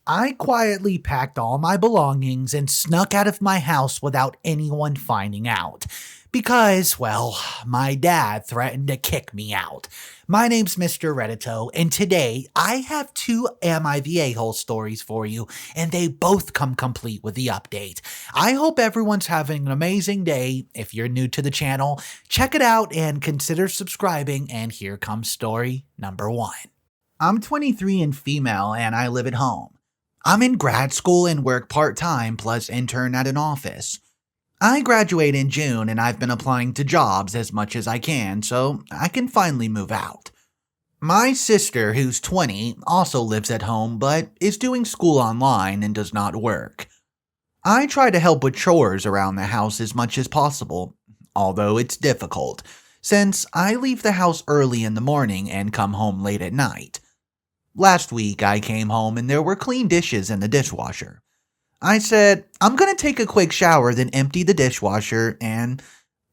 I quietly packed all my belongings and snuck out of my house without anyone finding out. Because, well, my dad threatened to kick me out. My name's Mr. Reddito, and today I have two Am I the A-hole stories for you, and they both come complete with the update. I hope everyone's having an amazing day. If you're new to the channel, check it out and consider subscribing, and here comes story number 1. I'm 23 and female, and I live at home. I'm in grad school and work part-time plus intern at an office. I graduate in June and I've been applying to jobs as much as I can so I can finally move out. My sister, who's 20, also lives at home but is doing school online and does not work. I try to help with chores around the house as much as possible, although it's difficult, since I leave the house early in the morning and come home late at night. Last week, I came home and there were clean dishes in the dishwasher. I said, I'm gonna take a quick shower, then empty the dishwasher, and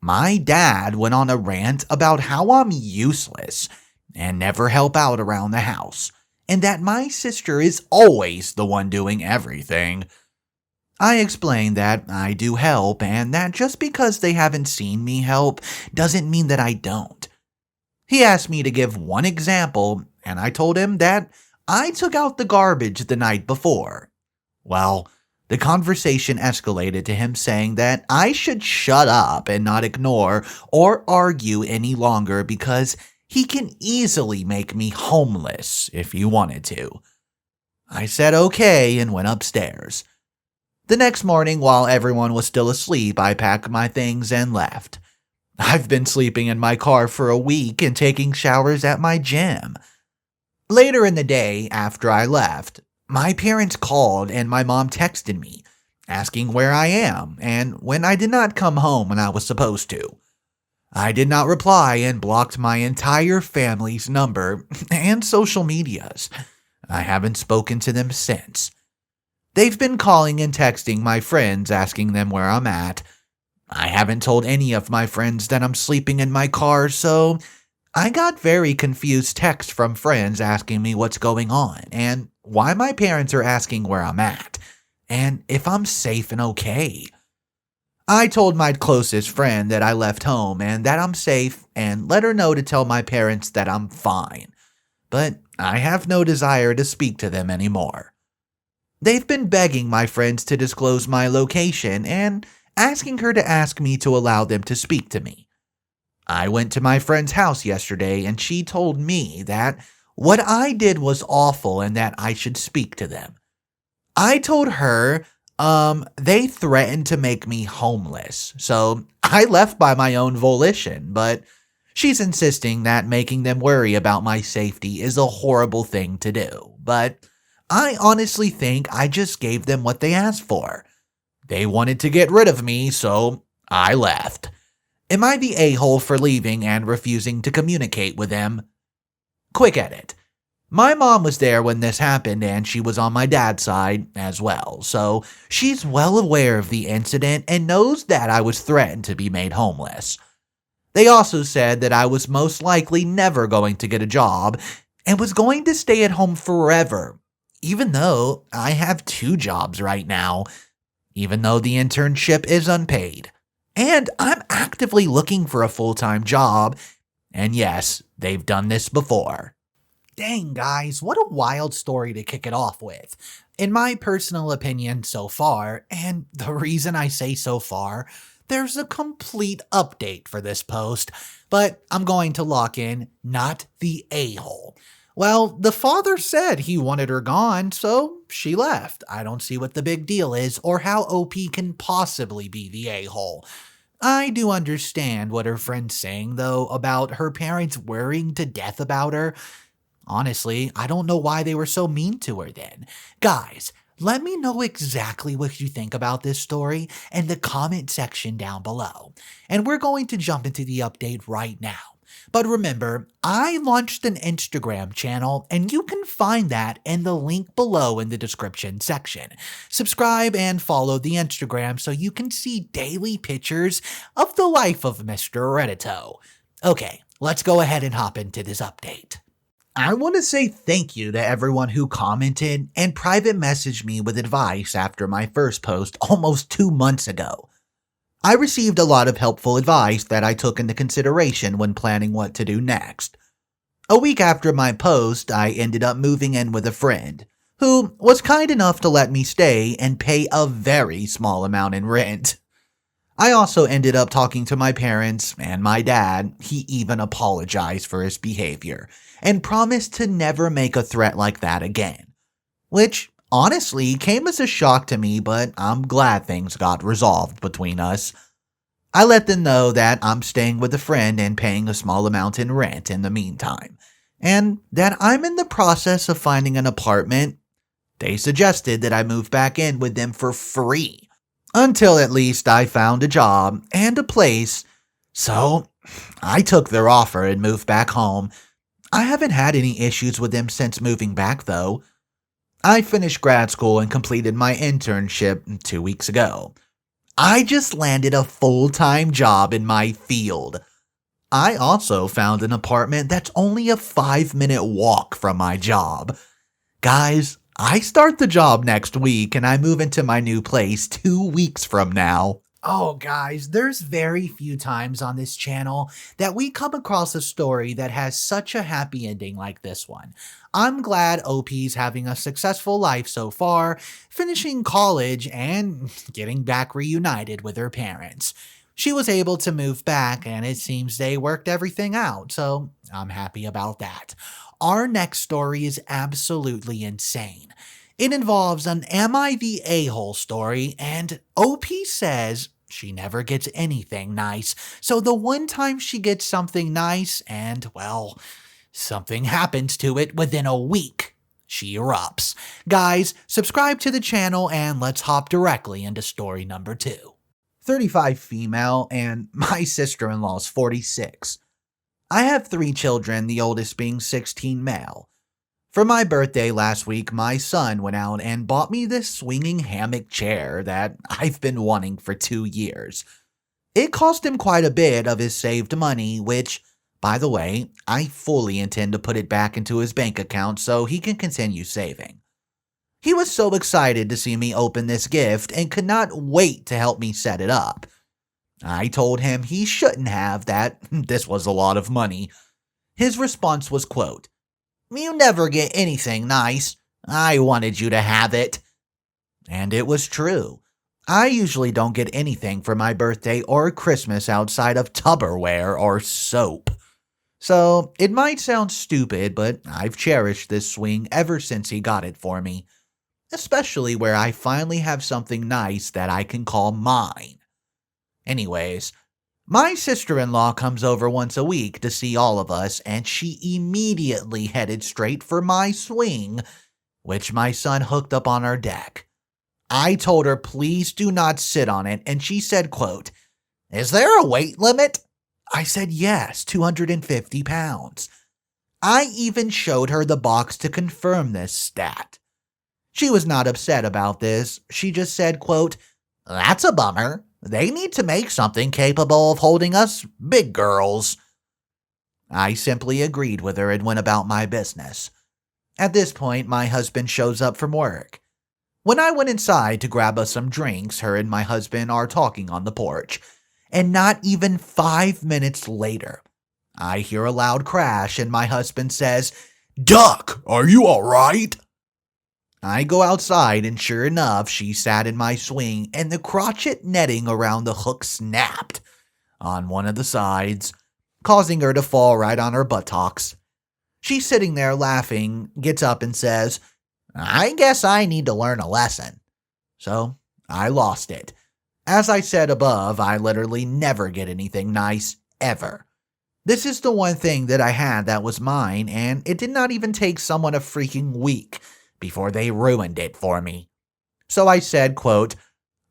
my dad went on a rant about how I'm useless and never help out around the house, and that my sister is always the one doing everything. I explained that I do help and that just because they haven't seen me help doesn't mean that I don't. He asked me to give one example, and I told him that I took out the garbage the night before. Well, the conversation escalated to him saying that I should shut up and not ignore or argue any longer because he can easily make me homeless if he wanted to. I said okay and went upstairs. The next morning, while everyone was still asleep, I packed my things and left. I've been sleeping in my car for a week and taking showers at my gym. Later in the day, after I left, my parents called and my mom texted me, asking where I am and when I did not come home when I was supposed to. I did not reply and blocked my entire family's number and social medias. I haven't spoken to them since. They've been calling and texting my friends asking them where I'm at. I haven't told any of my friends that I'm sleeping in my car, so I got very confused texts from friends asking me what's going on and why my parents are asking where I'm at and if I'm safe and okay. I told my closest friend that I left home and that I'm safe and let her know to tell my parents that I'm fine, but I have no desire to speak to them anymore. They've been begging my friends to disclose my location and asking her to ask me to allow them to speak to me. I went to my friend's house yesterday and she told me that what I did was awful and that I should speak to them. I told her, they threatened to make me homeless, so I left by my own volition, but she's insisting that making them worry about my safety is a horrible thing to do, but I honestly think I just gave them what they asked for. They wanted to get rid of me, so I left. Am I the a-hole for leaving and refusing to communicate with them? Quick edit. My mom was there when this happened and she was on my dad's side as well, so she's well aware of the incident and knows that I was threatened to be made homeless. They also said that I was most likely never going to get a job and was going to stay at home forever, even though I have 2 jobs right now. Even though the internship is unpaid. And I'm actively looking for a full-time job. And yes, they've done this before. Dang, guys, what a wild story to kick it off with. In my personal opinion so far, and the reason I say so far, there's a complete update for this post, but I'm going to lock in not the a-hole. Well, the father said he wanted her gone, so she left. I don't see what the big deal is or how OP can possibly be the a-hole. I do understand what her friend's saying, though, about her parents worrying to death about her. Honestly, I don't know why they were so mean to her then. Guys, let me know exactly what you think about this story in the comment section down below. And we're going to jump into the update right now. But remember, I launched an Instagram channel and you can find that in the link below in the description section. Subscribe and follow the Instagram so you can see daily pictures of the life of Mr. Reddito. Okay, let's go ahead and hop into this update. I want to say thank you to everyone who commented and private messaged me with advice after my first post almost 2 months ago. I received a lot of helpful advice that I took into consideration when planning what to do next. A week after my post, I ended up moving in with a friend, who was kind enough to let me stay and pay a very small amount in rent. I also ended up talking to my parents and my dad. He even apologized for his behavior and promised to never make a threat like that again, which honestly came as a shock to me, but I'm glad things got resolved between us. I let them know that I'm staying with a friend and paying a small amount in rent in the meantime, and that I'm in the process of finding an apartment. They suggested that I move back in with them for free, until at least I found a job and a place. So I took their offer and moved back home. I haven't had any issues with them since moving back though. I finished grad school and completed my internship 2 weeks ago. I just landed a full-time job in my field. I also found an apartment that's only a 5-minute walk from my job. Guys, I start the job next week and I move into my new place 2 weeks from now. Oh, guys, there's very few times on this channel that we come across a story that has such a happy ending like this one. I'm glad OP's having a successful life so far, finishing college and getting back reunited with her parents. She was able to move back and it seems they worked everything out, so I'm happy about that. Our next story is absolutely insane. It involves an Am I the A-hole story, and OP says she never gets anything nice, so the one time she gets something nice and, well, something happens to it within a week, she erupts. Guys, subscribe to the channel and let's hop directly into story number 2. 35 female and my sister-in-law's 46. I have 3 children, the oldest being 16 male. For my birthday last week, my son went out and bought me this swinging hammock chair that I've been wanting for 2 years. It cost him quite a bit of his saved money, which, by the way, I fully intend to put it back into his bank account so he can continue saving. He was so excited to see me open this gift and could not wait to help me set it up. I told him he shouldn't have, that this was a lot of money. His response was, quote, "You never get anything nice. I wanted you to have it." And it was true. I usually don't get anything for my birthday or Christmas outside of Tupperware or soap. So it might sound stupid, but I've cherished this swing ever since he got it for me. Especially where I finally have something nice that I can call mine. Anyways, my sister-in-law comes over once a week to see all of us, and she immediately headed straight for my swing, which my son hooked up on our deck. I told her please do not sit on it, and she said, quote, "Is there a weight limit?" I said yes, 250 pounds. I even showed her the box to confirm this stat. She was not upset about this. She just said, quote, "That's a bummer. They need to make something capable of holding us big girls." I simply agreed with her and went about my business. At this point, my husband shows up from work. When I went inside to grab us some drinks, her and my husband are talking on the porch. And not even 5 minutes later, I hear a loud crash and my husband says, "Duck, are you all right?" I go outside and sure enough, she sat in my swing and the crotchet netting around the hook snapped on one of the sides, causing her to fall right on her buttocks. She's sitting there laughing, gets up and says, "I guess I need to learn a lesson." So I lost it. As I said above, I literally never get anything nice, ever. This is the one thing that I had that was mine, and it did not even take someone a freaking week before they ruined it for me. So I said, quote,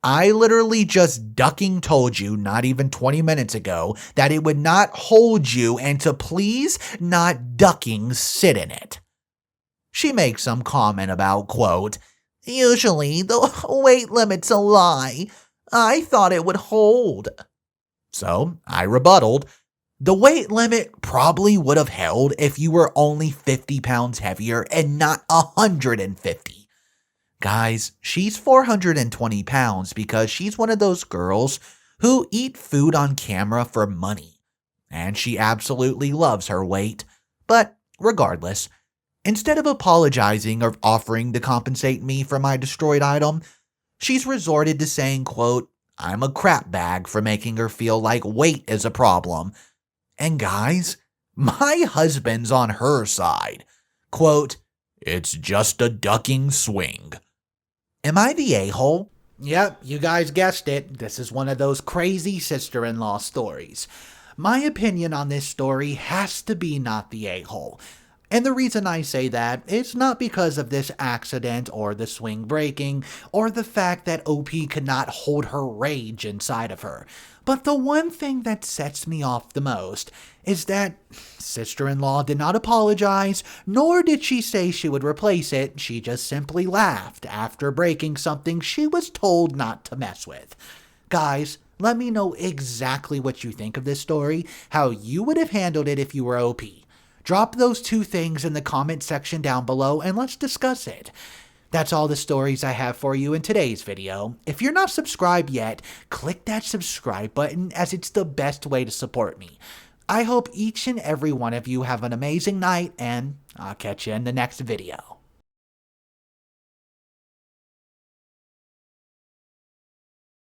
"I literally just ducking told you not even 20 minutes ago that it would not hold you and to please not ducking sit in it." She makes some comment about, quote, "Usually the weight limit's a lie. I thought it would hold." So I rebutted, The weight limit probably would have held if you were only 50 pounds heavier and not 150. Guys, she's 420 pounds because she's one of those girls who eat food on camera for money. And she absolutely loves her weight. But regardless, instead of apologizing or offering to compensate me for my destroyed item, she's resorted to saying, quote, "I'm a crap bag for making her feel like weight is a problem." And guys, my husband's on her side. Quote, "It's just a ducking swing." Am I the a-hole? Yep, you guys guessed it. This is one of those crazy sister-in-law stories. My opinion on this story has to be not the a-hole. And the reason I say that is not because of this accident or the swing breaking or the fact that OP could not hold her rage inside of her. But the one thing that sets me off the most is that sister-in-law did not apologize, nor did she say she would replace it. She just simply laughed after breaking something she was told not to mess with. Guys, let me know exactly what you think of this story, how you would have handled it if you were OP. Drop those two things in the comment section down below and let's discuss it. That's all the stories I have for you in today's video. If you're not subscribed yet, click that subscribe button as it's the best way to support me. I hope each and every one of you have an amazing night and I'll catch you in the next video.